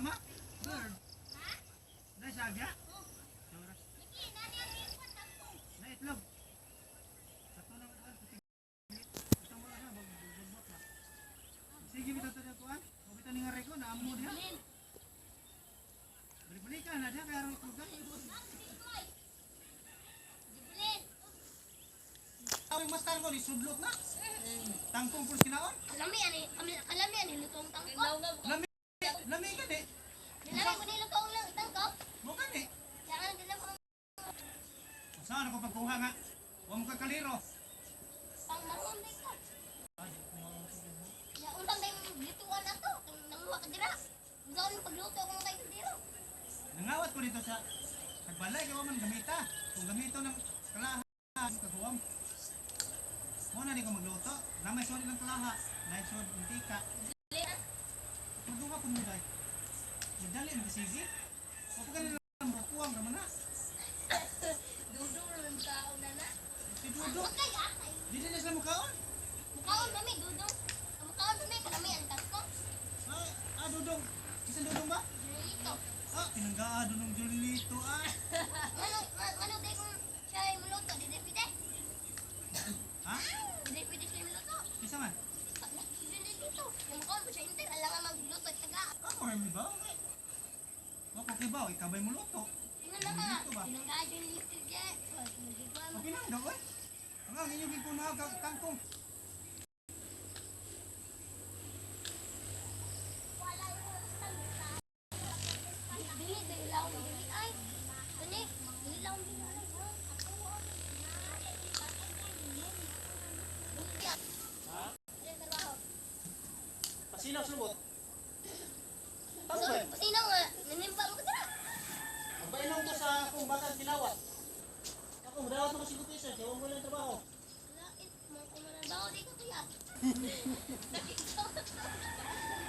ma? Bird. Dai sagya? Na itlog. Sato na ba? Ito mo na magbubot na. Sige bitaw ta kuan. O bitaw ni nga reko na amo diha. Balik ka na diha kay aron itlog. Ang mastar ko ni sudlok na. Tangkong pul kinaon. Alami ani lutong tangkop. Lami ka di. Nilami ko ni lutong lang tangkop. Mo ka di. Saan din ako Saan ako pagkuha nga? Wa mo ka kaliro. pang mahon din ko. Ya untang day gituan ato, nanguha ka dira. Gaon pagluto ko kay dira. Nangawat ko dito sa nagbalay kay wa man gamita. Kung gamito ng kalaha kaguwam. Mo na ni ko magluto. Namay sod ng kalaha. Nay sod mantika. Magduha pud mo day. Dali mo sige. O pag kanila mo kuwang ra man na. Dudong lang tao na na. Si Dudong. Okay ah. Dili na sila mukaon. Mukaon kami dudong. Mukaon kami kanami ang tangkop. Dudong. Isang Dudong ba? Dito. Pinanggaa Dudong Julito Ano day kung siya ay muluto, di pide. Ha? Di pide siya muluto. Isa man. Hindi dito. Yung mukaon ko siya inter, alangan magluto at taga. Ako ay ba? Ako kay ba? Ikabay mo luto. Tingnan na ka. Dito ba? Tinanggaan yung litid dyan. Okay na daw eh. Ang inyong gikunaw kangkong. Pasinaw subot. Sino nga? Nanimba mo ka dira. Ang bainom ko sa akong batang tilawat. Ako, madawat ako si Gutisa. Diyan mo lang trabaho. Lakit mo kung mananabaw di ko kaya.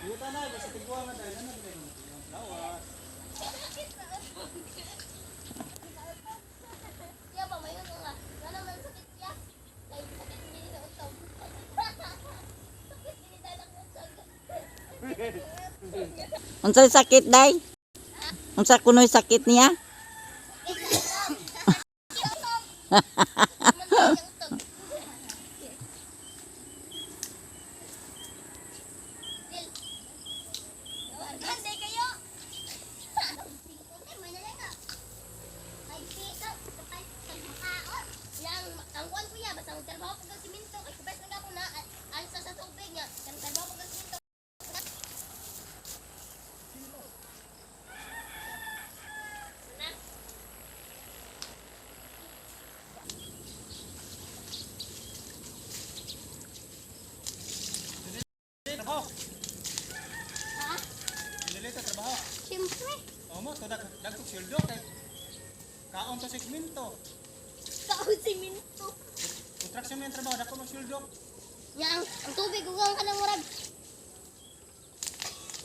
Yuta na, sa tigwa na dahil. Ano ba yung tilawat? Kaya ba mayon nga? Wala man sakit kaya. Dahil sakit hindi na utog. Sakit hindi tayo utog. Unsa sakit day? Unsa kunoy sakit niya? Ang kuwan kuya, basta magtrabaho po ng siminto, kay kubes na ako na, alsa sa tubig niya, trabaho po ng siminto. Trabaho. Ha? Nililita trabaho. Siyempre. O mo, to dagtog sildo kay kaon to segmento. Kaon siminto. Kontraksyon mo yung trabaho, dako mo sildo. Yang, ang tubig, huwag ka ng murag.